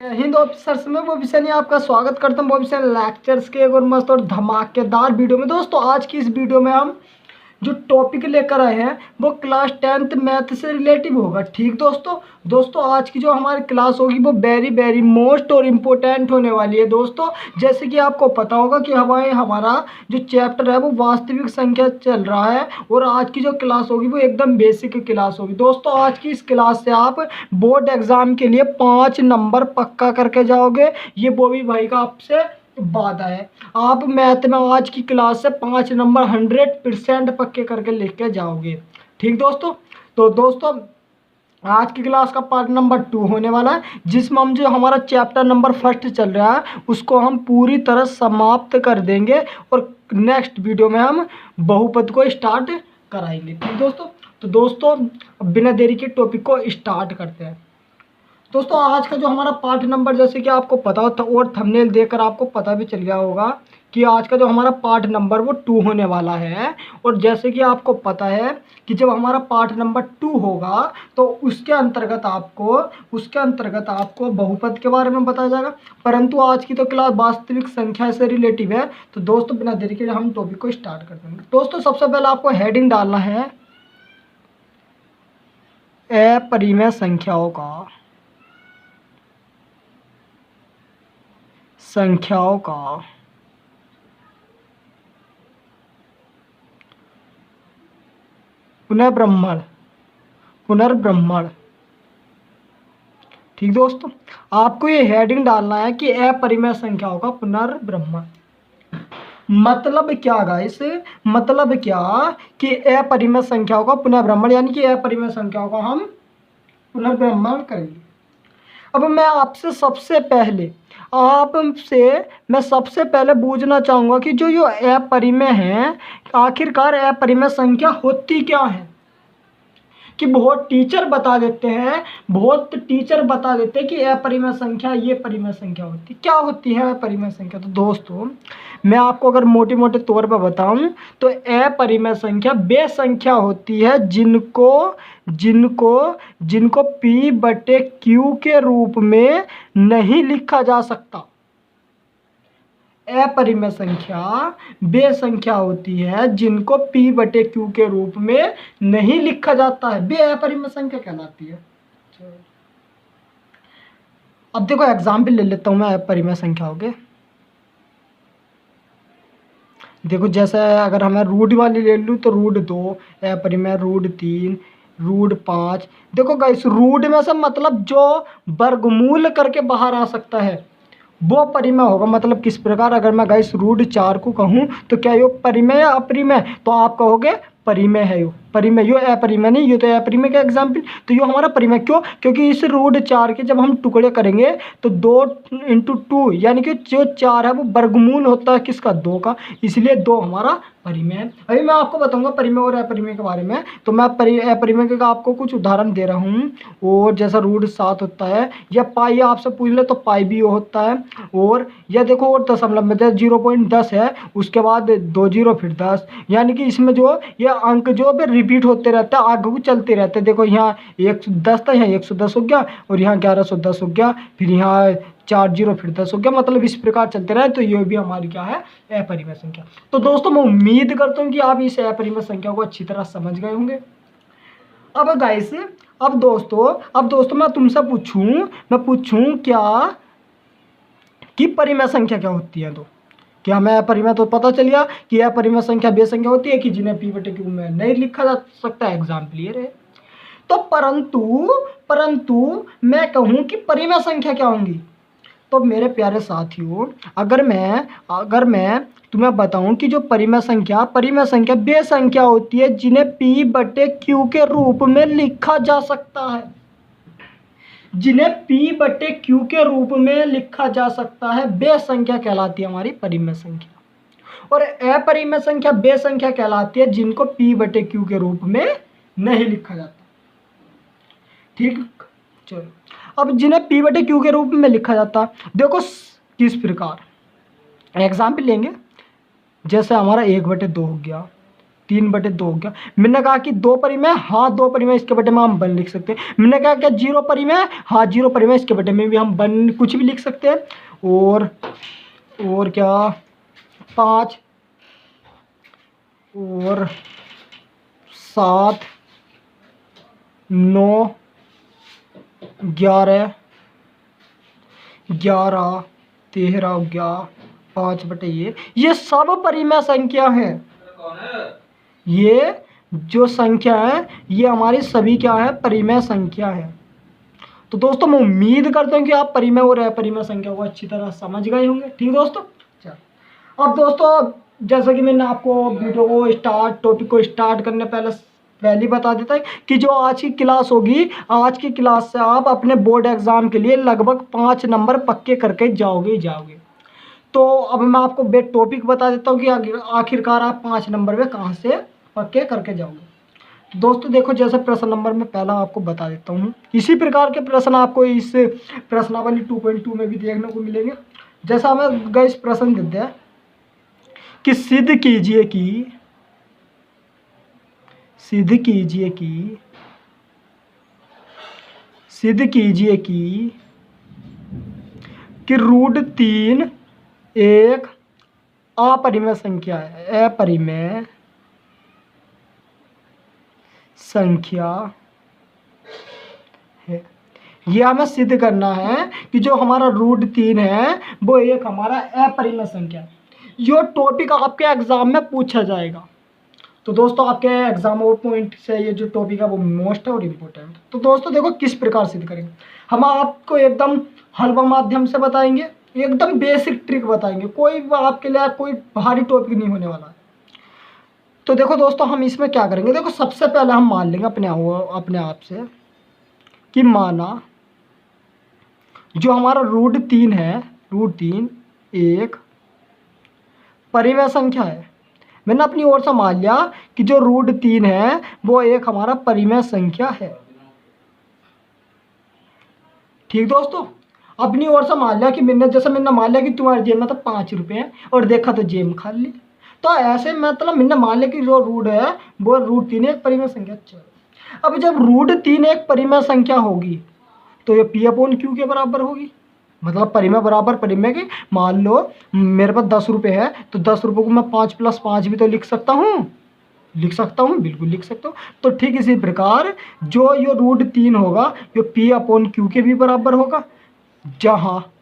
Hind officers में वो विषय नहीं आपका स्वागत करता हूँ वो विषय लेक्चर्स के एक और मस्त और धमाकेदार वीडियो में। दोस्तों आज की इस वीडियो में हम जो टॉपिक लेकर आए हैं वो क्लास 10th मैथ से रिलेटिव होगा। ठीक दोस्तों आज की जो हमारी क्लास होगी वो वेरी मोस्ट और इम्पोर्टेंट होने वाली है। दोस्तों जैसे कि आपको पता होगा कि हमारा जो चैप्टर है वो वास्तविक संख्या चल रहा है और आज की जो क्लास होगी वो एकदम बेसिक क्लास होगी। दोस्तों आज की इस क्लास से आप बोर्ड एग्जाम के लिए 5 नंबर पक्का करके जाओगे, ये वो भी भाई का आपसे वादा है। आप मैथ में आज की क्लास से 5 नंबर 100% पक्के करके लेके जाओगे। ठीक दोस्तों, तो दोस्तों आज की क्लास का पार्ट नंबर 2 होने वाला है, जिसमें हम जो हमारा चैप्टर नंबर 1 चल रहा है उसको हम पूरी तरह समाप्त कर देंगे और नेक्स्ट वीडियो में हम बहुपद को स्टार्ट कराएंगे। ठीक दोस्तों, तो दोस्तों बिना देरी के टॉपिक को स्टार्ट करते हैं। दोस्तों आज का जो हमारा पार्ट नंबर, जैसे कि आपको पता हो और थंबनेल देखकर आपको पता भी चल गया होगा कि आज का जो हमारा पार्ट नंबर वो 2 होने वाला है। और जैसे कि आपको पता है कि जब हमारा पार्ट नंबर 2 होगा तो उसके अंतर्गत आपको बहुपद के बारे में बताया जाएगा, परंतु आज की तो क्लास वास्तविक संख्या से रिलेटिव है। तो दोस्तों बिना देरी के हम टॉपिक को स्टार्ट कर देंगे। दोस्तों सबसे पहले आपको हेडिंग डालना है अपरिमेय संख्याओं का पुनर्ब्रह्मण। ठीक दोस्तों, आपको ये हेडिंग डालना है कि अपरिमेय संख्याओं का पुनर्ब्रह्मण। मतलब क्या गाइस, मतलब क्या कि अपरिमेय संख्याओं का पुनर्ब्रह्मण, यानी कि अपरिमेय संख्याओं का हम पुनर्ब्रह्मण करेंगे। अब मैं सबसे पहले पूछना चाहूँगा कि जो अपरिमेय है, आखिरकार अपरिमेय संख्या होती क्या है। कि बहुत टीचर बता देते हैं कि अपरिमेय संख्या ये परिमेय संख्या होती है। क्या होती है अपरिमेय संख्या? तो दोस्तों मैं आपको अगर मोटे तौर पर बताऊं तो अपरिमेय संख्या वे संख्या होती है जिनको P/Q के रूप में नहीं लिखा जा सकता। अपरिमेय संख्या वे संख्या होती है जिनको P/Q के रूप में नहीं लिखा जाता है, वे अपरिमेय संख्या कहलाती है। अब देखो एग्जाम्पल ले लेता हूं मैं अपरिमेय संख्याओं के। देखो जैसे अगर हमें रूट वाली ले लूँ तो √2 अपरिमेय, √3, √5। देखो गाइस रूट में से मतलब जो वर्गमूल करके बाहर आ सकता है वो परिमेय होगा। मतलब किस प्रकार, अगर मैं गाइस √4 को कहूँ तो क्या ये परिमेय या अपरिमेय? तो आप कहोगे परिमेय है, यो परिमेय, यो अपरिमेय नहीं, ये तो अपरिमेय का एग्जाम्पल। तो यो हमारा परिमेय क्यों? क्योंकि इस √4 के जब हम टुकड़े करेंगे तो 2 × 2 यानी कि जो 4 है वो वर्गमूल होता है किसका? 2 का, इसलिए 2 हमारा परिमेय है। अभी मैं आपको बताऊंगा परिमेय और अपरिमेय के बारे में। तो मैं अपरिमेय का आपको कुछ उदाहरण दे रहा हूँ। और जैसा √7 होता है, या पाई आपसे पूछ ले तो पाई भी होता है। और यह देखो और दशमलव में 0.10 है, उसके बाद 2 0 फिर 10, यानी कि इसमें जो ये अंक जो रिपीट होते रहते हैं, आगे को चलते रहते हैं। देखो यहाँ 110 था, यहाँ 110 हो गया, और यहाँ 1110 हो गया, फिर यहाँ 4 0 फिर 10 हो गया। मतलब इस प्रकार चलते रहे, तो ये भी हमारी क्या है? अपरिमेय संख्या। तो दोस्तों मैं उम्मीद करता हूँ कि आप इस अपरिमेय संख्या को अच्छी तरह समझ गए होंगे। अब गाइस अब दोस्तों मैं तुमसे पूछूं क्या कि परिमेय संख्या क्या होती है। तो क्या हमें अपरिमेय तो पता चल गया कि अपरिमेय संख्या वे संख्या होती है कि जिन्हें P/Q में नहीं लिखा जा सकता। एग्जाम्पल ये रहे। तो परंतु मैं कहूँ कि परिमेय संख्या क्या होंगी, तो मेरे प्यारे साथियों अगर मैं तुम्हें बताऊं कि जो परिमेय संख्या वे संख्या होती है जिन्हें P/Q के रूप में लिखा जा सकता है, जिन्हें P/Q के रूप में लिखा जा सकता है, वे संख्या कहलाती है हमारी परिमेय संख्या। और अपरिमेय संख्या वे संख्या कहलाती है जिनको P/Q के रूप में नहीं लिखा जाता। ठीक, चलो अब जिन्हें P/Q के रूप में लिखा जाता, देखो किस प्रकार एग्जाम्पल लेंगे। जैसे हमारा 1/2 हो गया, 3/2 हो गया। मैंने कहा कि 2 परिमेय, हाँ 2 परिमेय, इसके बटे में हम 1 लिख सकते हैं। मैंने कहा क्या 0 परिमेय, हाँ 0 परिमेय, इसके बटे में भी हम 1 कुछ भी लिख सकते हैं। और क्या 5 और 7 9 11 13 हो गया 5/, ये सब परिमेय संख्या है। ये जो संख्या है ये हमारी सभी क्या है, परिमेय संख्या है। तो दोस्तों मैं उम्मीद करता हूँ कि आप परिमेय और अपरिमेय संख्या को अच्छी तरह समझ गए होंगे। ठीक दोस्तों, चलो अब दोस्तों जैसा कि मैंने आपको वीडियो को टॉपिक को स्टार्ट करने पहले बता देता है कि जो आज की क्लास होगी, आज की क्लास से आप अपने बोर्ड एग्जाम के लिए लगभग 5 नंबर पक्के करके जाओगे। तो अब मैं आपको बेट टॉपिक बता देता हूँ कि आखिरकार आप 5 नंबर में कहाँ से पक्के करके जाओगे। तो दोस्तों देखो, जैसे प्रश्न नंबर में पहला आपको बता देता हूँ, इसी प्रकार के प्रश्न आपको इस प्रश्नावली 2.2 में भी देखने को मिलेंगे। जैसा हमें गाइस प्रश्न देते हैं कि सिद्ध कीजिए कि √3 एक अपरिमेय संख्या है, अपरिमेय संख्या है। यह हमें सिद्ध करना है कि जो हमारा √3 है वो एक हमारा अपरिमेय संख्या है। यो टॉपिक आपके एग्जाम में पूछा जाएगा। तो दोस्तों आपके एग्जाम और पॉइंट से ये जो टॉपिक है वो मोस्ट है और इम्पोर्टेंट। तो दोस्तों देखो किस प्रकार सिद्ध करेंगे। हम आपको एकदम हलवा माध्यम से बताएंगे, एकदम बेसिक ट्रिक बताएंगे, कोई आपके लिए कोई भारी टॉपिक नहीं होने वाला है। तो देखो दोस्तों हम इसमें क्या करेंगे, देखो सबसे पहले हम मान लेंगे अपने आप से कि माना जो हमारा √3 है, √3 एक परिमेय संख्या है। मैंने अपनी ओर से मान लिया कि जो √3 है वो एक हमारा परिमेय संख्या है। ठीक दोस्तों, अपनी ओर से मान लिया कि मैंने मान लिया कि तुम्हारे जेब में तो 5 रुपये हैं और देखा तो जेब खाली। तो ऐसे मतलब मैंने मान लिया कि जो रूट है वो √3 एक परिमेय संख्या। चलो अब जब √3 एक परिमेय संख्या होगी तो ये P/Q के बराबर होगी। मतलब परिमेय बराबर परिमेय के। मान लो मेरे पास 10 रुपये है तो 10 रुपये को मैं 5 + 5 भी तो लिख सकता हूँ, बिल्कुल लिख सकता हूँ। तो ठीक इसी प्रकार जो ये √3 होगा ये P/Q के भी बराबर होगा। जहाँ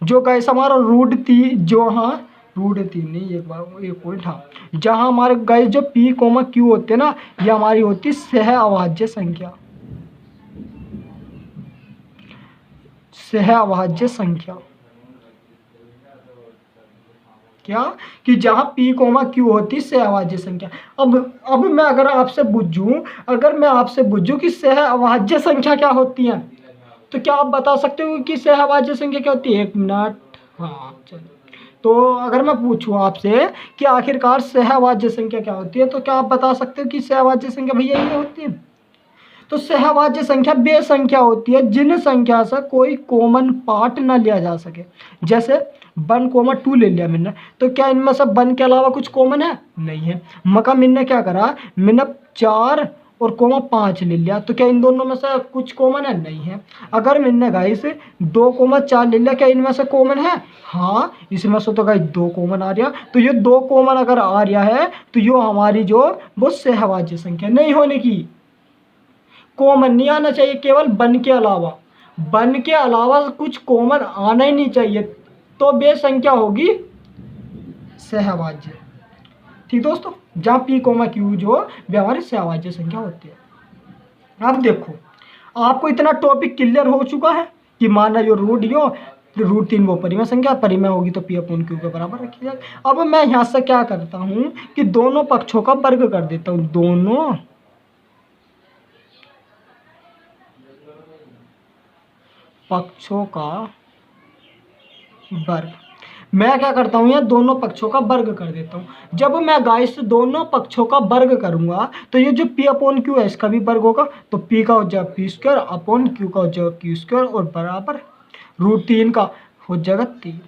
जो गाइस हमारा √3 जो √3 नहीं, एक पॉइंट, हाँ जहाँ हमारे गाइस जो P/Q होते हैं ना, ये हमारी होती सह अभाज्य संख्या। क्या कि जहाँ P/Q होती सह अभाज्य संख्या। अब मैं अगर आपसे पूछूं कि सह अभाज्य संख्या क्या होती है, तो क्या आप बता सकते हो कि सह अभाज्य संख्या क्या होती है? 1 मिनट, हाँ चलो। तो अगर मैं पूछूं आपसे कि आखिरकार सह अभाज्य संख्या क्या होती है, तो क्या आप बता सकते हो कि सह अभाज्य संख्या भैया ये होती है? तो सह अभाज्य संख्या वे संख्या होती है जिन संख्या से कोई कॉमन पार्ट ना लिया जा सके। जैसे 1, 2 ले लिया मैंने, तो क्या इनमें से 1 के अलावा कुछ कॉमन है? नहीं है। मगर मैंने क्या करा, मैंने 4 और 5 ले लिया, तो क्या इन दोनों में से कुछ कॉमन है? नहीं है। अगर मैंने गाइस 2, 4 ले लिया, क्या इनमें से कॉमन है? हाँ, इसमें से तो गाइस 2 कॉमन आ रहा। तो ये 2 कॉमन अगर आ रहा है तो ये हमारी जो वो सह अभाज्य संख्या नहीं होने की, कॉमन नहीं आना चाहिए, केवल 1 के अलावा कुछ कॉमन आना ही नहीं चाहिए, तो वे संख्या होगी सह अभाज्य। ठीक दोस्तों, जहाँ P/Q जो वे हमारी सह अभाज्य संख्या होती है। अब देखो आपको इतना टॉपिक क्लियर हो चुका है कि माना जो √3 वो परिमेय संख्या, परिमेय होगी तो P/Q के बराबर रखी जाए। अब मैं यहाँ से क्या करता हूँ कि दोनों पक्षों का वर्ग कर देता हूँ, दोनों पक्षों का वर्ग। मैं क्या करता हूँ, ये दोनों पक्षों का वर्ग कर देता हूँ। जब मैं गाइस दोनों पक्षों का वर्ग करूँगा तो ये जो P/Q है इसका भी वर्ग होगा, तो P का हो जाएगा P² अपॉन Q का हो जाएगा Q² और बराबर √3 का हो जाएगा 3।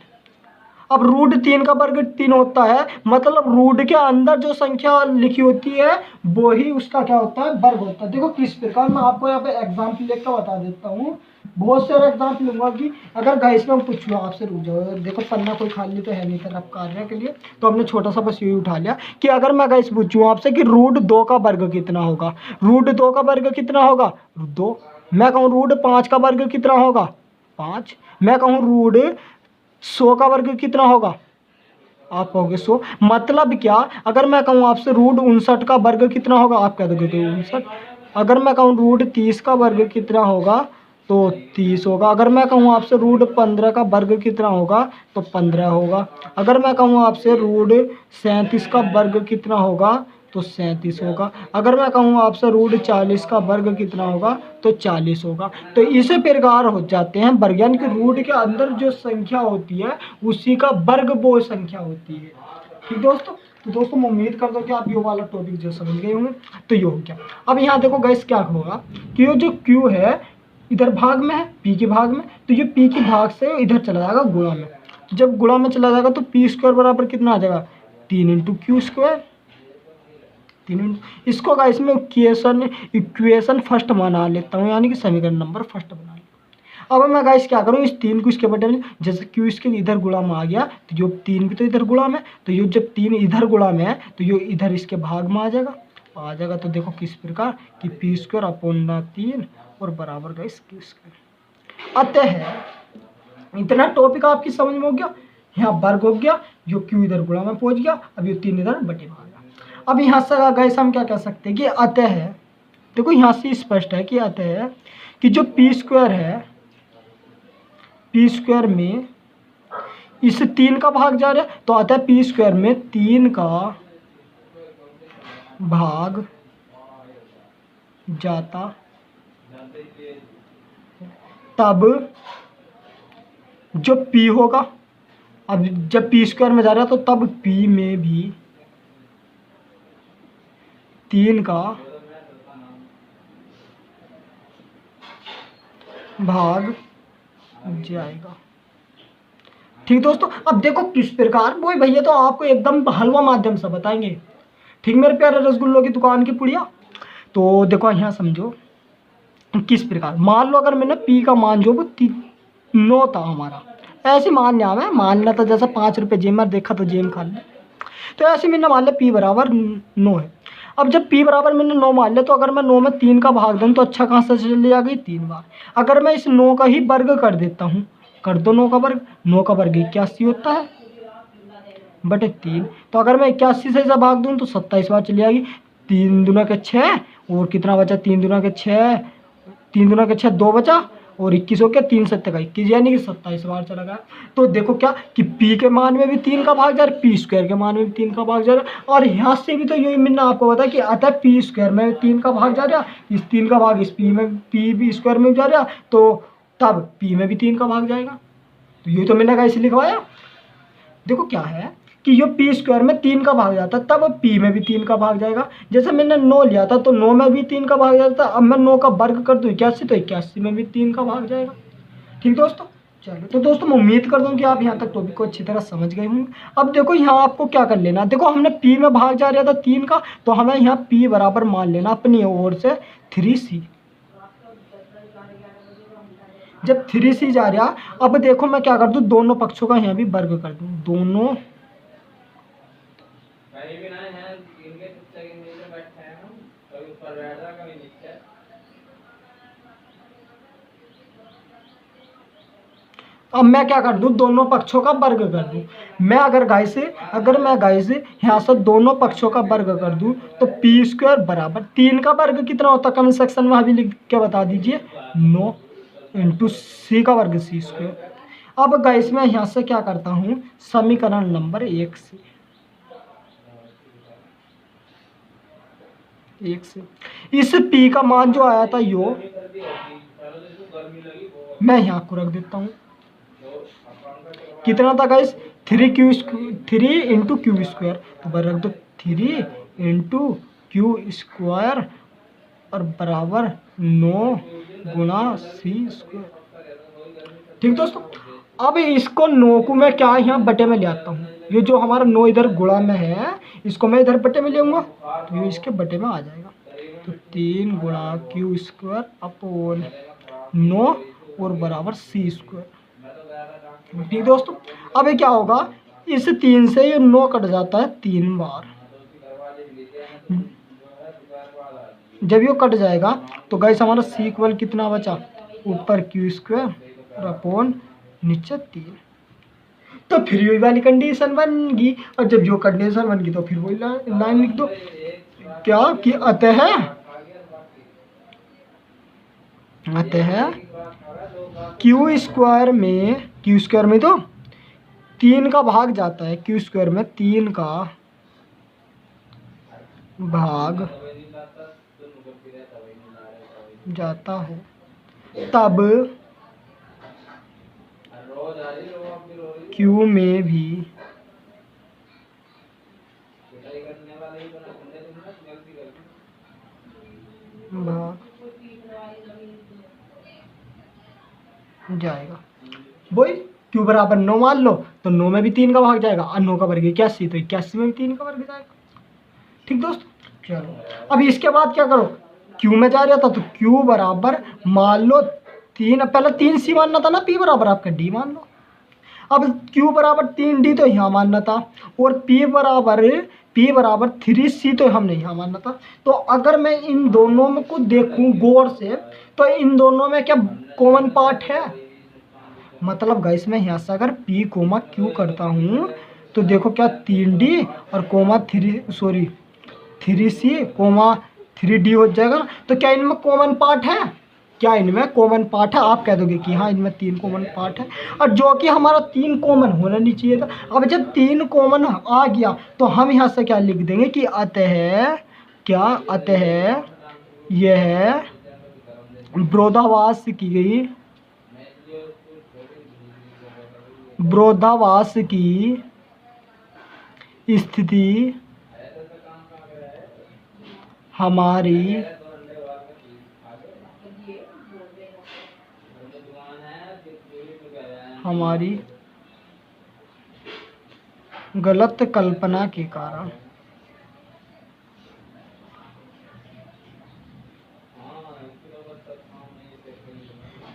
अब रूट 3 का वर्ग 3 होता है, मतलब रूट के अंदर जो संख्या लिखी होती है वो ही उसका क्या होता है, वर्ग होता है। देखो किस प्रकार, मैं आपको यहाँ पे एग्जाम्पल लेकर बता देता हूँ। बहुत सारे एग्जाम्पल लूंगा कि अगर गाइस में पूछूँ आपसे, रुक जाओ, देखो पन्ना कोई खाली तो है नहीं तरफ कार्य के लिए, तो हमने छोटा सा बस यही उठा लिया कि अगर मैं गाइस पूछूँ आपसे कि रूट 2 का वर्ग कितना होगा, रूट 2 का वर्ग कितना होगा, 2। मैं कहूँ रूट 5 का वर्ग कितना होगा, 5। मैं कहूँ रूट 100 का वर्ग कितना होगा, आप कहोगे 100। मतलब क्या, अगर मैं कहूँ आपसे रूट 59 का वर्ग कितना होगा, आप कह दोगे तो 59। अगर मैं कहूँ रूट 30 का वर्ग कितना होगा तो 30 होगा। अगर मैं कहूँ आपसे रूट 15 का वर्ग कितना होगा तो 15 होगा। अगर मैं कहूँ आपसे रूट 37 का वर्ग कितना होगा तो 37 होगा। अगर मैं कहूँ आपसे रूट 40 का वर्ग कितना होगा तो 40 होगा। तो इस प्रकार हो जाते हैं वर्ग, यानी कि रूट के अंदर जो संख्या होती है उसी का वर्ग वो संख्या होती है। ठीक दोस्तों, तो दोस्तों मैं उम्मीद करता हूँ कि आप ये वाला टॉपिक जो समझ गए होंगे। तो ये हो गया। अब यहाँ देखो गाइस क्या होगा कि ये जो क्यू है इधर भाग में है, पी के भाग में, तो ये पी के भाग से इधर चला जाएगा गुणा में। तो जब गुणा में चला जाएगा तो पी स्क्वायर बराबर कितना आ जाएगा, 3 इंटू क्यू स्क्वायर। 3 इसको गाइस में इक्वेशन फर्स्ट बना लेता हूँ, यानी कि समीकरण नंबर फर्स्ट बना लेता हूँ। अब मैं गाइस क्या करूँ, इस 3 को इसके बटे में, जैसे क्यू इसके इधर गुणा में आ गया तो जो 3 भी तो इधर गुणा में, तो ये जब 3 इधर गुणा में है तो ये इधर इसके भाग में आ जाएगा। तो देखो किस प्रकार कि पी स्क्वायर अपॉन 3 और बराबर गाइस क्यू स्क्वायर। अतः इतना टॉपिक आपकी समझ में हो गया। यहाँ वर्ग हो गया, जो क्यू इधर गुणा में पहुंच गया, अब ये 3 इधर बटे में आ गया। अब यहाँ से गाइस हम क्या कह सकते हैं कि अतः है, देखो यहाँ से स्पष्ट है कि अतः है कि जो पी स्क्वायर है, पी स्क्वायर में इस 3 का भाग जा रहा है, तो अतः पी स्क्वायर में 3 का भाग जाता, तब जो पी होगा, अब जब पी स्क्वायर में जा रहा है तो तब पी में भी 3 का भाग जाएगा। ठीक दोस्तों, अब देखो किस प्रकार, वो भैया तो आपको एकदम हलवा माध्यम से बताएंगे। ठीक मेरे प्यारे रसगुल्लों की दुकान की पुड़िया। तो देखो यहाँ समझो किस प्रकार, मान लो अगर मैंने पी का मान जो वो 9 था हमारा, ऐसे मान लिया, मैं मान लिया था जैसा 5 रुपये जेम में देखा तो जेम खा लिया, तो ऐसे मैंने मान लिया पी बराबर 9 है। अब जब पी बराबर मैंने 9 मान लिया, तो अगर मैं 9 में 3 का भाग दूँ तो अच्छा कहाँ से चली आ गई, 3 बार। अगर मैं इस 9 का ही वर्ग कर देता हूँ, कर दो 9 का वर्ग, 9 का वर्ग 81 होता है बटे 3। तो अगर मैं 81 से इसे भाग दूँ तो 27 बार चली आएगी। 3 दूना के 6 और कितना बचा, 3 दूना के 6, 3 दूना के 6 2 बचा और 21 हो गया, 3 7 का 21, यानी कि 27 बार चला गया। तो देखो क्या कि पी के मान में भी 3 का भाग जा रहा है, पी स्क्वायर के मान में भी 3 का भाग जा रहा है। और यहाँ से भी तो यही मैंने आपको बताया कि अतः पी स्क्वायर में 3 का भाग जा रहा है, इस 3 का भाग इस पी में, पी भी स्क्वायर में जा रहा है, तो तब पी में भी 3 का भाग जाएगा। तो ये तो मैंने कैसे लिखवाया, देखो क्या है कि ये पी स्क्वायर में 3 का भाग जाता है, तब पी में भी 3 का भाग जाएगा। जैसे मैंने 9 लिया था तो 9 में भी 3 का भाग जाता है, अब मैं 9 का वर्ग कर दूँ 81, तो 81 में भी 3 का भाग जाएगा। ठीक दोस्तों, चलो तो दोस्तों मैं उम्मीद करता हूँ कि आप यहाँ तक टॉपिक को अच्छी तरह समझ गए होंगे। अब देखो यहाँ आपको क्या कर लेना, देखो हमने पी में भाग जा रहा था 3 का, तो हमें यहाँ पी बराबर मान लेना अपनी ओर से 3c। जब 3c जा रहा, अब देखो मैं क्या कर दूँ, दोनों पक्षों का यहाँ भी वर्ग कर दूँ, दोनों अब मैं क्या कर दूँ, दोनों पक्षों का वर्ग कर दूँ। अगर मैं गाइस यहाँ से दोनों पक्षों का वर्ग कर दूँ तो पी स्क्वायर बराबर 3 का वर्ग कितना होता है, कमेंट सेक्शन में अभी लिख के बता दीजिए, 9 इंटू सी का वर्ग सी स्क्वायर। अब गाइस मैं यहाँ से क्या करता हूँ, समीकरण नंबर 1 से इस पी का मान जो आया था यो मैं यहाँ को रख देता हूँ, कितना था गाइस, 3 इंटू क्यू स्क्वायर, तो रख दो 3 इंटू क्यू स्क्वायर और बराबर 9 गुणा सी स्क्वायर। ठीक दोस्तों, अब इसको 9 को मैं क्या यहाँ बटे में ले आता हूँ, ये जो हमारा 9 इधर गुणा में है इसको मैं इधर बटे में ले आऊँगा तो ये इसके बटे में आ जाएगा। तो 3 गुणा क्यू स्क्वायर अपोन 9 और बराबर सी स्क्वायर। ठीक दोस्तों, अब ये क्या होगा, इस 3 से ये 9 कट जाता है 3 बार। जब ये कट जाएगा तो गाइस हमारा सी इक्वल कितना बचा, ऊपर क्यू स्क्वायर और अपोन नीचे 3। तो फिर वही वाली कंडीशन बन गई, और जब जो कंडीशन बन गई तो फिर वही लाइन लिख दो क्या कि अतः क्यू स्क्वायर में तो 3 का भाग जाता है, क्यू स्क्वायर में 3 का भाग जाता है, तब क्यू में भी भाग जाएगा। वही क्यू बराबर 9 मान लो तो 9 में भी 3 का भाग जाएगा, और 9 का वर्ग 81 तो 81 में भी 3 का वर्ग जाएगा। ठीक दोस्तों, चलो अब इसके बाद क्या करो, क्यू में जा रहा था तो क्यू बराबर मान लो 3, पहले 3 सी मानना था ना, पी बराबर आपका डी मान लो। अब क्यू बराबर 3 डी तो यहाँ मानना था, और पी बराबर 3 सी तो हमने यहाँ मानना था। तो अगर मैं इन दोनों में को देखूँ गौर से तो इन दोनों में क्या कॉमन पार्ट है, मतलब गाइस मैं यहाँ से अगर पी कोमा क्यू करता हूँ तो देखो क्या 3D और कोमा 3C कोमा 3D हो जाएगा। तो क्या इनमें कॉमन पार्ट है, क्या इनमें कॉमन पार्ट है, आप कह दोगे कि हाँ इनमें 3 कॉमन पार्ट है, और जो कि हमारा 3 कॉमन होना नहीं चाहिए था। अब जब 3 कॉमन आ गया तो हम यहाँ से क्या लिख देंगे कि अतः यह विरोधाभास की स्थिति हमारी गलत कल्पना के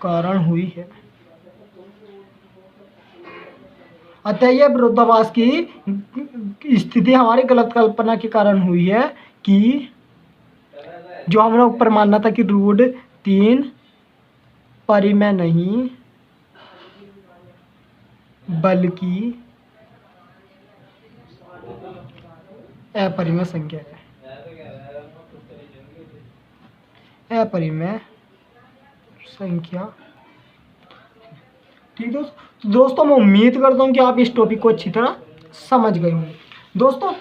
कारण हुई है। अतः यह विरोधाभास की स्थिति हमारी गलत कल्पना के कारण हुई है कि जो हमने ऊपर मानना था कि √3 परिमेय नहीं बल्कि अपरिमेय संख्या है, अपरिमेय संख्या। ठीक दोस्तों, मैं उम्मीद करता हूँ कि आप इस टॉपिक को अच्छी तरह समझ गए होंगे। दोस्तों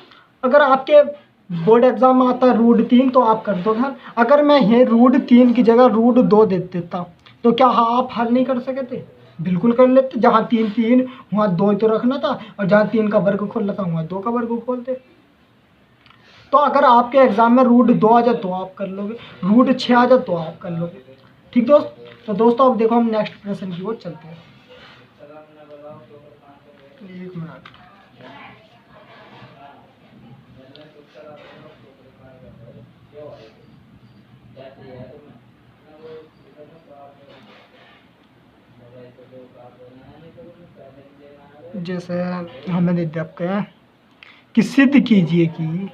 अगर आपके बोर्ड एग्जाम में आता है √3 तो आप कर दोगे, अगर मैं ये √3 की जगह √2 दे देता तो क्या आप हल नहीं कर सकते, बिल्कुल कर लेते। जहाँ 3 वहाँ 2 तो रखना था, और जहाँ 3 का वर्ग खोलना था वहाँ 2 का वर्ग खोलते। तो अगर आपके एग्जाम में √2 आ जाए तो आप कर लोगे, √6 आ जाए तो आप कर लोगे। ठीक तो दोस्तों अब देखो हम नेक्स्ट प्रश्न की ओर चलते हैं। एक मिनट, जैसे हमें दे दिया आपके कि सिद्ध कीजिए कि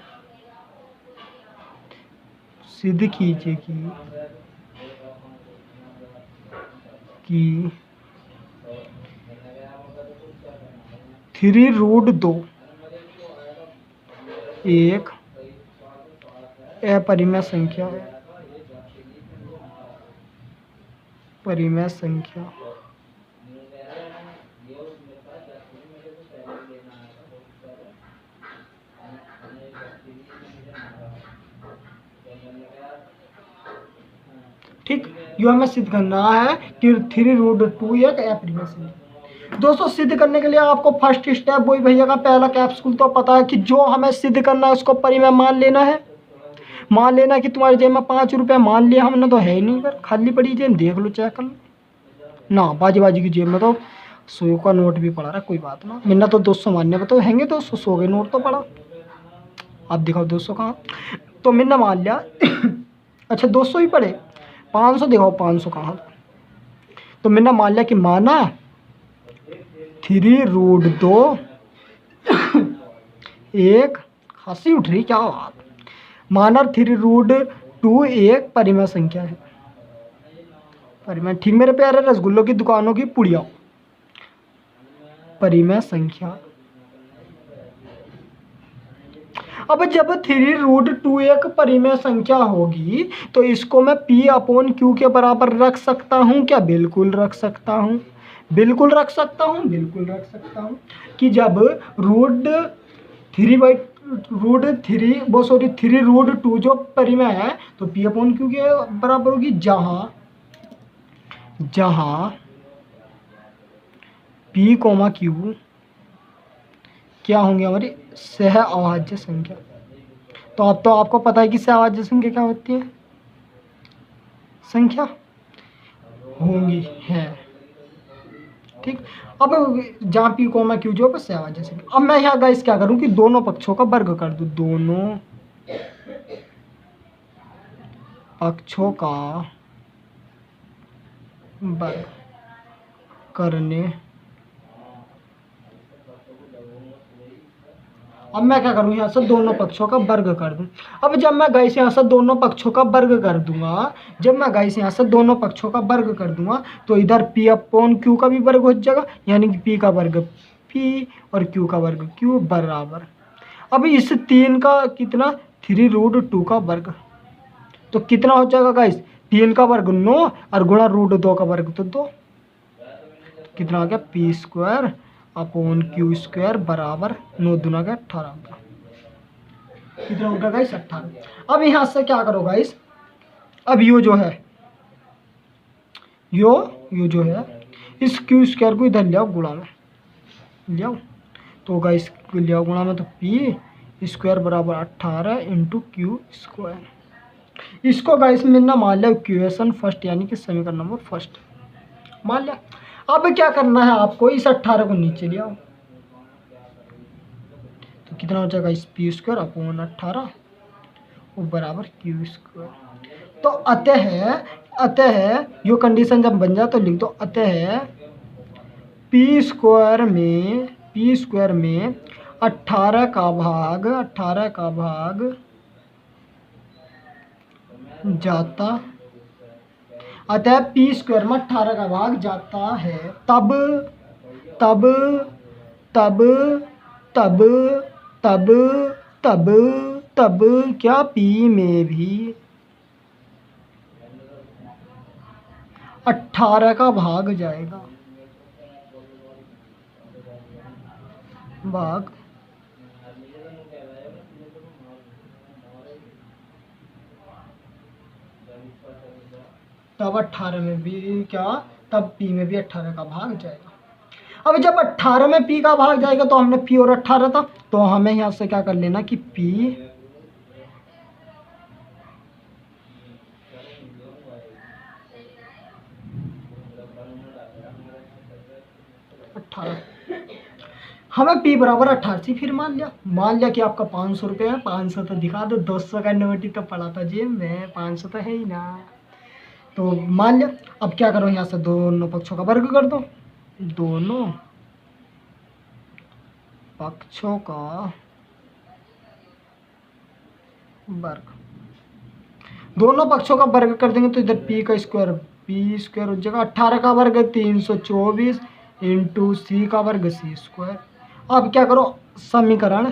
3√2 एक अपरिमेय संख्या है, परिमेय संख्या। ठीक, जो हमें सिद्ध करना है कि 3√2 एक अपरिमेय संख्या। दोस्तों सिद्ध करने के लिए आपको फर्स्ट स्टेप वही भैया का पहला कैप्सूल तो पता है कि जो हमें सिद्ध करना है उसको परिमेय मान लेना है। मान लेना कि तुम्हारी जेब में 5 रुपये, मान लिया हमने तो है ही नहीं, पर खाली पड़ी जेब, देख लो चेक कर लो ना, बाजी की जेब में तो 100 का नोट भी पड़ा रहा, कोई बात ना, मैंने तो 200 मानने बताओ हैंगे 200, 100 के नोट तो पड़ा। आप दिखाओ 200 कहाँ, तो मैंने मान लिया अच्छा 200 ही पड़े, 500 दिखाओ 500 कहाँ, तो मैंने मान लिया कि माना 3√2 एक, हंसी उठ रही क्या बात, माना 3√2 एक परिमेय संख्या है। परिमेय, ठीक मेरे प्यारे रसगुल्लों की दुकानों की पुड़िया, परिमेय संख्या। अब जब 3√2 एक परिमेय संख्या होगी तो इसको मैं P/Q के बराबर रख सकता हूँ क्या? बिल्कुल रख सकता हूँ, बिल्कुल रख सकता हूँ, बिल्कुल रख सकता हूँ कि जब √3 जो परिमेय है तो P/Q के बराबर होगी, जहाँ P, Q क्या होंगे हमारी सह अभाज्य संख्या। तो अब तो आपको पता है कि सह अभाज्य संख्या क्या होती है, संख्या होंगी है, ठीक। अब जहाँ P, Q जो सह अभाज्य संख्या, अब मैं यहाँ गाइस क्या करूँ कि दोनों पक्षों का वर्ग कर दूँ, दोनों पक्षों का वर्ग करने, अब मैं क्या करूँ यहाँ से दोनों पक्षों का वर्ग कर दूँ। अब जब मैं गाइस यहाँ से दोनों पक्षों का वर्ग कर दूंगा, जब मैं गाइस यहाँ से दोनों पक्षों का वर्ग कर दूंगा तो इधर P/Q का भी वर्ग हो जाएगा, यानी कि P का वर्ग P और Q का वर्ग Q बराबर, अब इस 3 का कितना 3√2 का वर्ग, तो कितना हो जाएगा गाइस 3 का वर्ग 9 और गुणा √2 का वर्ग तो 2, कितना आ गया P²/Q² बराबर 9 दूना का 18, कितना होगा गाइस 18। अब यहाँ से क्या करो गाइस, अब यो जो है यो जो है इस Q² को इधर ले आओ गुणा में, ले आओ तो गाइस ले आओ गुणा में, तो P² बराबर 18 × Q²। इसको गाइस मैंने मान लिया इक्वेशन फर्स्ट, यानी कि समीकरण नंबर फर्स्ट मान लिया। अब क्या करना है आपको, इस 18 को नीचे ले आओ तो कितना हो जाएगा इस P²/18 वो बराबर Q²। तो अतः यो कंडीशन जब बन जाए तो लिख दो, अतः P² में 18 का भाग जाता, अतः P² में 18 का भाग जाता है, तब क्या P में भी 18 का भाग जाएगा, भाग तब 18 में भी क्या, तब P में भी 18 का भाग जाएगा। अब जब 18 में P का भाग जाएगा तो हमने P और 18 था, तो हमें यहाँ से क्या कर लेना कि P 18, हमें P बराबर 88 फिर मान लिया कि आपका 500 रुपये है, 500 तो दिखा दो, 200 का नोट ही तो पड़ा था जेब में, 500 तो है ही ना, तो मान लिया। अब क्या करो यहाँ से दोनों पक्षों का वर्ग कर दो, दोनों पक्षों का वर्ग, दोनों पक्षों का वर्ग कर देंगे तो इधर P² हो जाएगा, 18 का वर्ग 324 × C का वर्ग C²। अब क्या करो समीकरण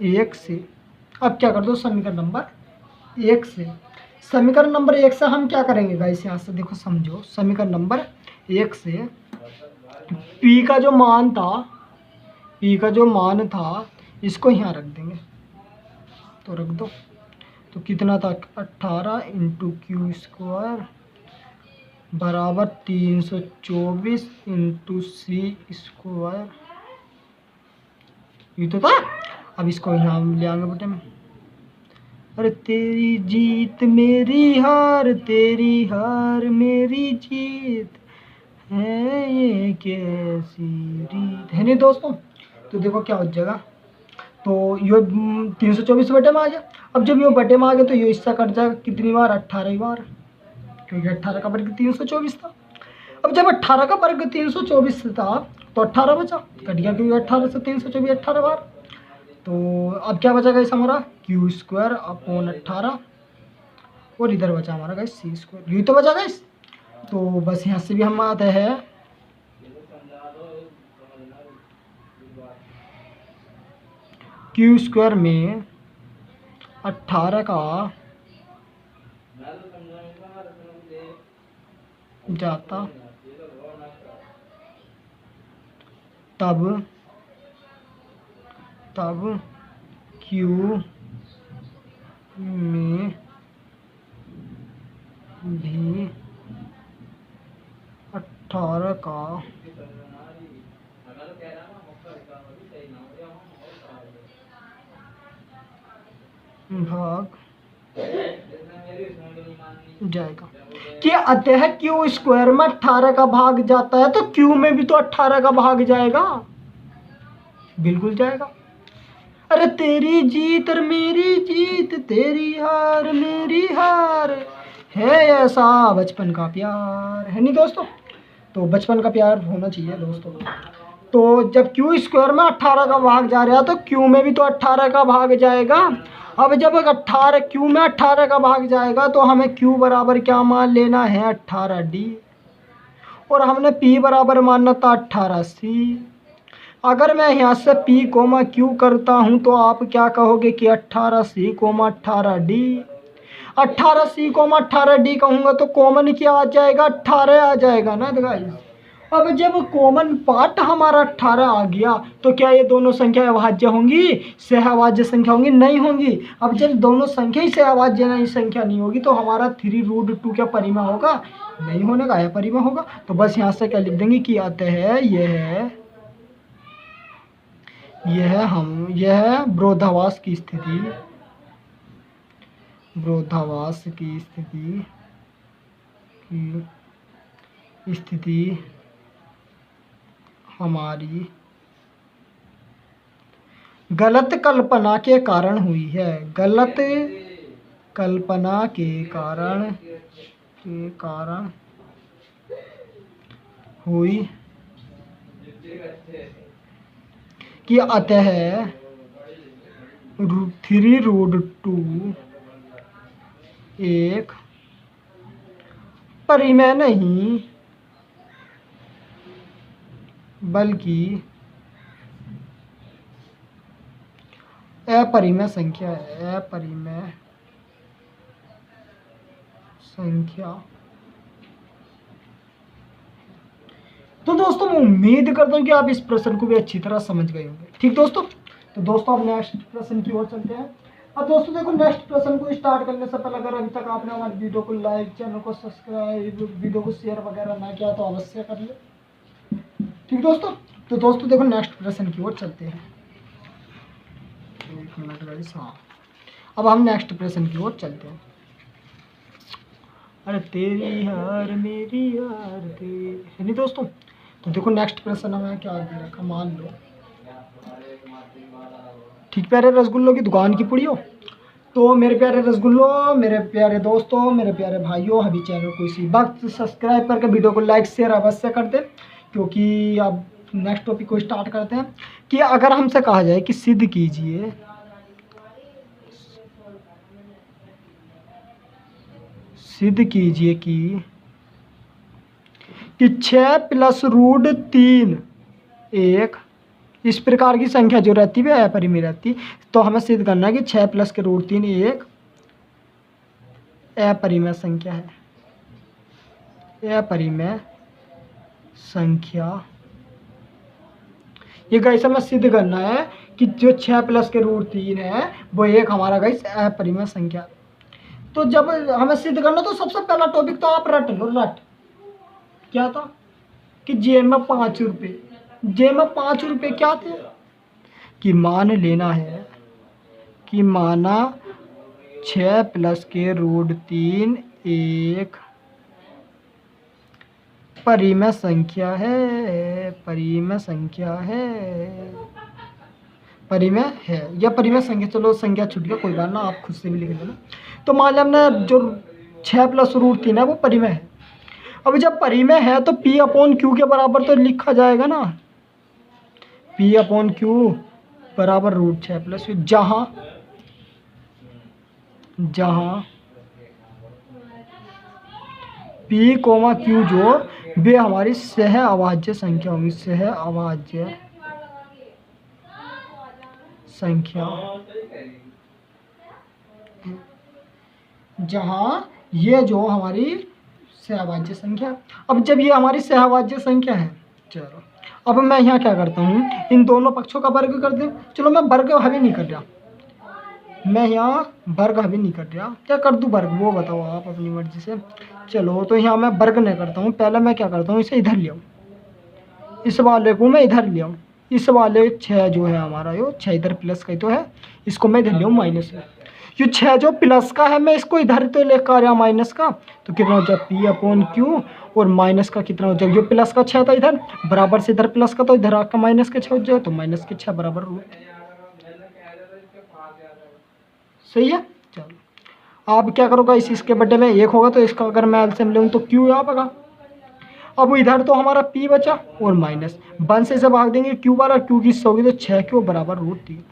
1 से, अब क्या कर दो समीकरण नंबर 1 से, समीकरण नंबर 1 से हम क्या करेंगे गाइस, यहाँ से देखो समझो, समीकरण नंबर 1 से P का जो मान था इसको यहाँ रख देंगे, तो रख दो, तो कितना था 18 × Q² बराबर 324 × C², ये तो था। अब इसको यहाँ ले आएंगे बेटे में, अरे तेरी जीत मेरी हार, तेरी हार मेरी जीत, है ये कैसी रीत, है नहीं दोस्तों। तो देखो क्या हो जाएगा, तो यो 324 बटे में आ गया। अब जब यो बटे में आ गया तो यो हिस्सा कट जाएगा कितनी बार, 18 बार, क्योंकि 18 का वर्ग 324 था। अब जब 18 का वर्ग 324 था तो 18 बचा, कट गया क्योंकि 18 से 324 18 बार। तो अब क्या बचा गाइस हमारा, क्यू स्क्वायर अपॉन 18, और इधर बचा हमारा गाइस सी स्क्वायर, यही तो बचा गाइस। तो बस यहाँ से भी हम आते हैं, क्यू स्क्वायर में 18 का जाता तब क्यू में भी 18 का भाग जाएगा। कि अतः क्यू स्क्वायर में 18 का भाग जाता है तो क्यू में भी तो 18 का भाग जाएगा, बिल्कुल जाएगा। अरे तेरी जीत और मेरी जीत, तेरी हार मेरी हार, है ऐसा बचपन का प्यार, है नहीं दोस्तों। तो बचपन का प्यार होना चाहिए दोस्तों। तो जब क्यू स्क्वायर में 18 का भाग जा रहा है तो क्यू में भी तो 18 का भाग जाएगा। अब जब 18 क्यू में 18 का भाग जाएगा तो हमें क्यू बराबर क्या मान लेना है, 18D, और हमने पी बराबर मानना था 18C। अगर मैं यहाँ से P कोमा Q करता हूँ तो आप क्या कहोगे कि 18C coma 18D, 18C coma 18D कहूँगा तो कॉमन क्या आ जाएगा, 18 आ जाएगा ना गाइस। अब जब कॉमन पार्ट हमारा 18 आ गया तो क्या ये दोनों संख्या अभाज्य होंगी, सहअभाज्य संख्या होंगी, नहीं होंगी। अब जब दोनों संख्या ही सहअभाज्य नहीं संख्या नहीं होगी तो हमारा 3√2 क्या परिमेय होगा, नहीं होने का, अपरिमेय होगा। तो बस यहाँ से क्या लिख देंगे कि अतः यह विरोधाभास की स्थिति हमारी गलत कल्पना के कारण हुई है, गलत कल्पना के कारण हुई, कि अतः 3√2 एक परिमेय नहीं बल्कि अपरिमेय संख्या है, अपरिमेय संख्या। तो दोस्तों मैं उम्मीद करता हूँ कि आप इस प्रश्न को भी अच्छी तरह समझ गए होंगे। ठीक दोस्तों, तो दोस्तों अब नेक्स्ट प्रश्न की ओर चलते हैं। अब दोस्तों देखो, नेक्स्ट प्रश्न को स्टार्ट करने से पहले अगर अभी तक आपने हमारे वीडियो को लाइक, चैनल को सब्सक्राइब, वीडियो को शेयर वगैरह ना किया तो अवश्य कर ले। ठीक दोस्तों, तो दोस्तों देखो नेक्स्ट प्रश्न की ओर चलते हैं। एक मिनट गाइस, हाँ अब हम नेक्स्ट प्रश्न की ओर चलते हैं। अरे तेरी हार मेरी हार तेरी, है नहीं दोस्तों। तो देखो नेक्स्ट प्रश्न हमें क्या दे रखा, मान लो ठीक प्यारे रसगुल्लों की दुकान की पुड़ियों। तो मेरे प्यारे रसगुल्लों, मेरे प्यारे दोस्तों, मेरे प्यारे भाइयों, अभी चैनल को इसी वक्त सब्सक्राइब करके वीडियो को लाइक शेयर अवश्य कर दें, क्योंकि अब नेक्स्ट टॉपिक को स्टार्ट करते हैं। कि अगर हमसे कहा जाए कि सिद्ध कीजिए कि 6 + √3 एक इस प्रकार की संख्या जो रहती है अपरिमेय रहती, तो हमें सिद्ध करना है कि 6 + के √3 एक अपरिमेय संख्या है, अपरिमेय संख्या। ये गाइस हमें सिद्ध करना है कि जो 6 + के √3 है वो एक हमारा गाइस अपरिमेय संख्या। तो जब हमें सिद्ध करना तो सबसे पहला टॉपिक तो आप रट लो, रट क्या था कि जे में 5 रुपये, जे में 5 रुपये क्या थे, कि मान लेना है कि माना 6 प्लस के रूट 3 एक परिमेय संख्या है, परिमेय संख्या है, परिमेय है या परिमेय संख्या। चलो संख्या छूट गया, कोई बात ना, आप खुद से भी लिख देना। तो मान लिया हमने जो 6 प्लस रूट 3 है वो परिमेय है। अब जब परिमेय है तो P अपॉन क्यू के बराबर तो लिखा जाएगा ना, P अपॉन क्यू बराबर रूट 6 प्लस, जहाँ P कोमा क्यू जो वे हमारी सह अभाज्य संख्या होंगी, सह अभाज्य संख्या, जहाँ ये जो हमारी सहभाज्य संख्या। अब जब ये हमारी सहभाज्य संख्या है, चलो अब मैं यहाँ क्या करता हूँ, इन दोनों पक्षों का वर्ग कर दूँ। चलो मैं वर्ग अभी नहीं कर रहा, मैं यहाँ वर्ग अभी नहीं कर रहा, क्या कर दूँ वर्ग वो बताओ आप अपनी मर्जी से। चलो तो यहाँ मैं वर्ग नहीं करता हूँ, पहले मैं क्या करता हूँ, इसे इधर ले आऊँ, इस वाले को मैं इधर ले आऊँ, इस वाले 6 जो है हमारा यो 6 इधर प्लस का ही तो है, इसको मैं इधर ले आऊँ माइनस में। ये 6 जो प्लस का है मैं इसको इधर तो लेकर आ रहा माइनस का, तो कितना हो जाए P अपॉन क्यू, और माइनस का कितना हो जाए, जो प्लस का 6 था इधर बराबर से इधर प्लस का, तो इधर आकर माइनस के 6 हो जाए, तो माइनस के 6 बराबर रूट। सही है। चलो आप क्या करोगा, इसके बटे में 1 होगा, तो इसका अगर मैं एलसीएम लूँ तो क्यू यहाँ पर। अब इधर तो हमारा P बचा और माइनस 1 से भाग देंगे, क्यू बार क्यू की होगी तो 6 क्यू बराबर रूट 3।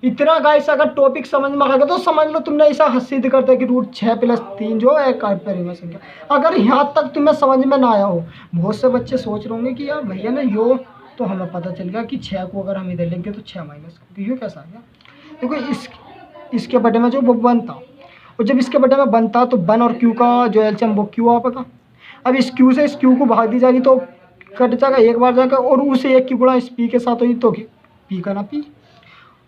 इतना गाइस अगर टॉपिक समझ में आ गया तो समझ लो तुमने ऐसा सिद्ध करते कि रूट 6 प्लस 3 जो है एक परिमेय संख्या। अगर यहाँ तक तुम्हें समझ में ना आया हो, बहुत से बच्चे सोच रहे होंगे कि यार भैया ना यो तो हमें पता चल गया कि 6 को अगर हम इधर लेंगे तो 6 माइनस, तो ये कैसा आ गया। देखो इसके बटे में जो वो 1 था, और जब इसके बटे में 1 था तो 1 और क्यू का जो एलसीएम वो क्यू आपका। अब इस क्यू से इस क्यू को भाग दी जाएगी तो कट जाएगा, एक बार जाएगा, और उसे 1 की गुणा इस P के साथ होगी तो P का ना P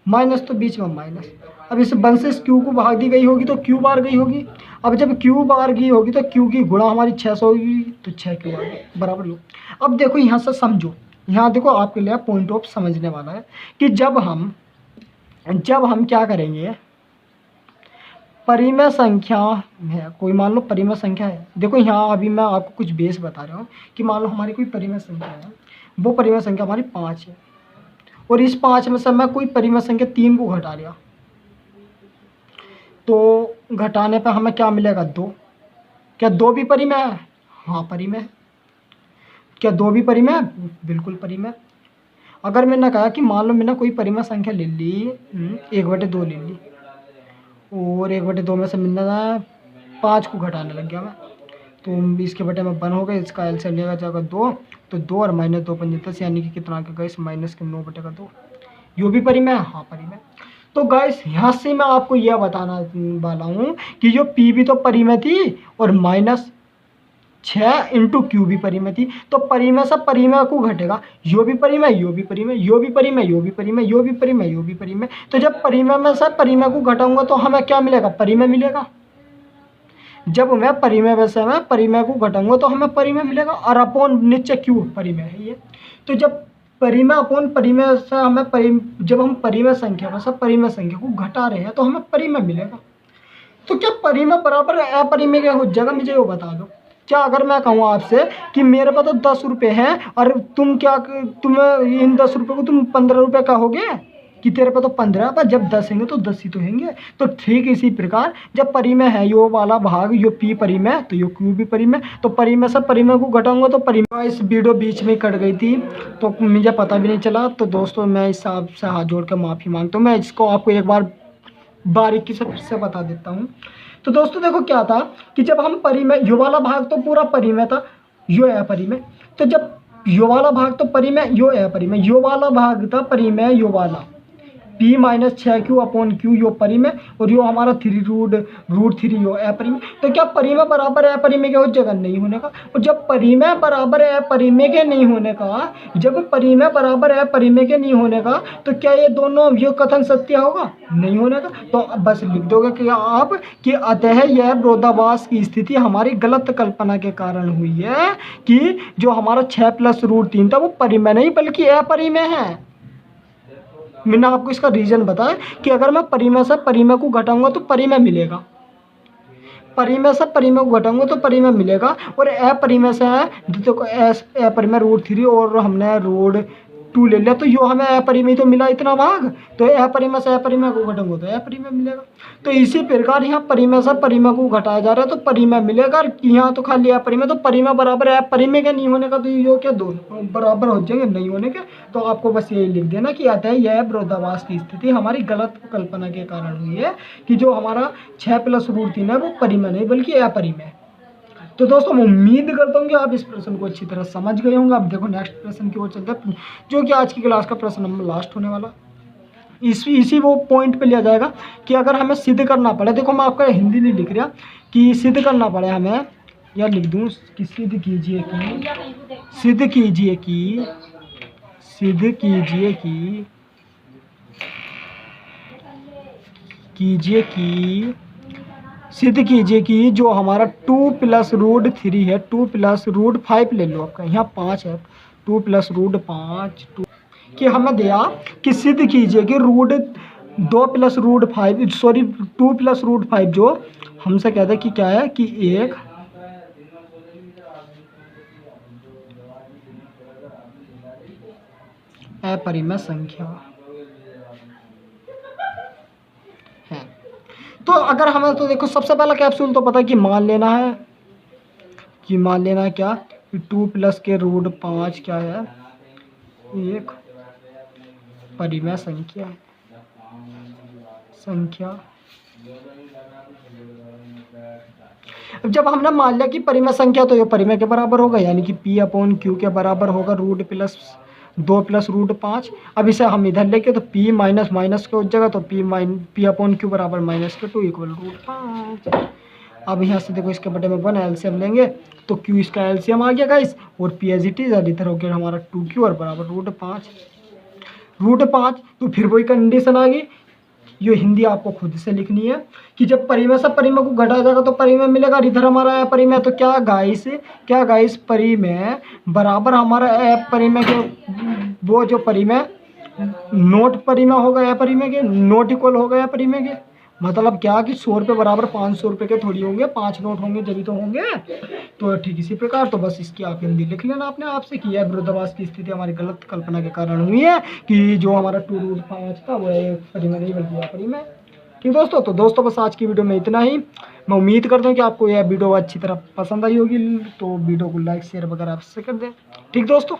माइनस, तो बीच में माइनस। अब इस 1 से इस क्यू को भाग दी गई होगी तो क्यू बार गई होगी। अब जब क्यू बार गई होगी तो क्यू की गुणा हमारी 6 से होगी, तो 6 क्यू बार बराबर लो। अब देखो यहाँ से समझो, यहाँ देखो आपके लिए पॉइंट ऑफ समझने वाला है कि जब हम क्या करेंगे, परिमेय संख्या है कोई, मान लो परिमेय संख्या है। देखो यहाँ अभी मैं आपको कुछ बेस बता रहा हूँ कि मान लो हमारी कोई परिमेय संख्या है, वो परिमेय संख्या हमारी 5 है, और इस 5 में से मैं कोई परिमेय संख्या 3 को घटा लिया, तो घटाने पर हमें क्या मिलेगा 2। क्या 2 भी परिमेय है? हाँ परिमेय है। क्या 2 भी परिमेय है? बिल्कुल परिमेय। अगर मैंने कहा कि मान लो मैंने कोई परिमेय संख्या ले ली 1/2 ले ली, और 1/2 में से मैंने 5 को घटाने लग गया मैं, तो इसके बटे में 1 हो गया, इसका एलसीएम लेगा जाएगा 2, तो 2 और माइनस 2 5 10, यानी कि कितना आएगा इस माइनस के 9/2। यो भी परिमेय है? हाँ परिमेय। तो गाइस यहाँ से मैं आपको यह बताना वाला हूँ कि जो P भी तो परिमेय थी, और माइनस 6 इंटू क्यू भी परिमेय थी, तो परिमेय से परिमेय को घटेगा, यो भी परिमेय, यो भी परिमेय, यो भी परिमेय, यो भी परिमेय, यो भी परिमेय, यो भी परिमेय। तो जब परिमेय में से परिमेय को घटाऊंगा तो हमें क्या मिलेगा, परिमेय मिलेगा। जब मैं परिमेय में से मैं परिमेय को घटाऊंगा तो हमें परिमेय मिलेगा, और अपॉन नीचे क्यू परिमेय है ये। तो जब परिमेय अपॉन परिमेय से हमें जब हम परिमेय संख्या में से परिमेय संख्या को घटा रहे हैं तो हमें परिमेय मिलेगा। तो क्या परिमेय बराबर अपरिमेय क्या हो जाएगा, मुझे वो बता दो। क्या अगर मैं कहूँ आपसे कि मेरे पास तो 10 रुपये हैं, और तुम इन 10 रुपये को तुम 15 रुपये कहोगे कि तेरे पे तो 15, पर जब 10 होंगे तो 10 ही तो होंगे। तो ठीक इसी प्रकार जब परिमेय है यो वाला भाग, यो P परिमेय तो यो Q भी परिमेय, तो परिमेय से परिमेय को घटाऊंगा तो परिमेय। इस वीडियो बीच में कट गई थी तो मुझे पता भी नहीं चला, तो दोस्तों मैं इस हिसाब से हाथ जोड़ कर माफ़ी मांगता हूँ। मैं इसको आपको एक बार बारीकी से फिर से बता देता हूँ। तो दोस्तों देखो क्या था कि जब हम परिमेय, यो वाला भाग तो पूरा परिमेय था, यो अपरिमेय, तो जब यो वाला भाग तो परिमेय, यो अपरिमेय, यो वाला भाग था परिमेय, यो वाला P minus 6Q upon Q यो परिमेय, और यो हमारा 3 रूट 3 यो अपरिमेय। तो क्या परिमेय बराबर अपरिमेय के हो जाएगा, नहीं होने का। और जब परिमेय बराबर अपरिमेय के नहीं होने का, जब परिमेय बराबर अपरिमेय के नहीं होने का, तो क्या ये दोनों यो कथन सत्य होगा, नहीं होने का। तो बस लिख दोगे कि आप कि अतः यह विरोधाभास की स्थिति हमारी गलत कल्पना के कारण हुई है कि जो हमारा 6 प्लस रूट 3 था वो परिमेय नहीं बल्कि अपरिमेय है। मैंने आपको इसका रीज़न बताया कि अगर मैं परिमेय से परिमेय को घटाऊंगा तो परिमेय मिलेगा, परिमेय से परिमेय को घटाऊंगा तो परिमेय मिलेगा। और अपरिमेय से है, देखो अपरिमेय √3 और हमने √2 ले लिया, तो यो हमें अपरिमेय तो मिला इतना भाग, तो अपरिमेय से अपरिमेय को घटाऊंगा तो अपरिमेय मिलेगा। तो इसी प्रकार यहाँ परिमेय से परिमेय को घटाया जा रहा है तो परिमेय मिलेगा, और यहाँ तो खाली अपरिमेय, तो परिमेय बराबर अपरिमेय के नहीं होने का, तो यो क्या दोनों बराबर हो जाएंगे नहीं होने के। तो आपको बस यही लिख देना कि आता है यह विरोधाभास की स्थिति हमारी गलत कल्पना के कारण हुई है कि जो हमारा 6 + √3 है वो परिमेय नहीं बल्कि अपरिमेय। तो दोस्तों मैं उम्मीद करता हूँ कि आप इस प्रश्न को अच्छी तरह समझ गए होंगे। अब देखो नेक्स्ट प्रश्न की ओर चलते हैं, जो कि आज की क्लास का प्रश्न नंबर लास्ट होने वाला। इसी वो पॉइंट पे लिया जाएगा कि अगर हमें सिद्ध करना पड़े, देखो मैं आपका हिंदी नहीं लिख रहा, कि सिद्ध करना पड़े हमें, या लिख दूँ कि सिद्ध कीजिए कि जो हमारा 2 + √3 है, 2 + √5 ले लो आपका, यहाँ 5 है, 2 + √5 कि हमें दिया कि सिद्ध कीजिए कि √2 + √5 सॉरी 2 + √5 जो हमसे कहते हैं कि क्या है कि एक अपरिमेय संख्या है। तो अगर हमें, तो देखो सबसे पहला कैप्सूल तो पता है कि मान लेना है क्या कि 2 + के √5 क्या है, एक परिमेय संख्या है। अब जब हमने मान लिया कि परिमेय संख्या, तो ये परिमेय के बराबर होगा, यानी कि P/Q के बराबर होगा √2 + √5। अब इसे हम इधर लेके तो P माइनस के उस जगह, तो P/Q बराबर -2 = √5। अब यहाँ से देखो इसके बटे में 1 एलसीएम लेंगे तो Q इसका एलसीएम आ गया गाइस, और P एज इट इज, इधर हो गया हमारा 2Q और बराबर √5। तो फिर वही कंडीशन आ गई, ये हिंदी आपको खुद से लिखनी है कि जब परिमेय से परिमेय को घटाया जाएगा तो परिमेय मिलेगा, और इधर हमारा अपरिमेय, तो क्या गाइस परिमेय बराबर हमारा अपरिमेय के, वो जो परिमेय नोट परिमेय होगा अपरिमेय के, नोट इक्वल होगा अपरिमेय के। मतलब क्या कि 100 रुपये बराबर 500 रुपये के थोड़ी होंगे, 5 नोट होंगे जब तो होंगे। तो ठीक इसी प्रकार, तो बस इसकी आप हिंदी लिख लेना आपने आपसे कि यह विरोधाभास की स्थिति हमारी गलत कल्पना के कारण हुई है कि जो हमारा 2√5 था वो परिमेय नहीं बल्कि अपरिमेय। ठीक दोस्तों, तो दोस्तों बस आज की वीडियो में इतना ही। मैं उम्मीद करता हूँ कि आपको यह वीडियो अच्छी तरह पसंद आई होगी, तो वीडियो को लाइक शेयर वगैरह आपसे कर दें। ठीक दोस्तों।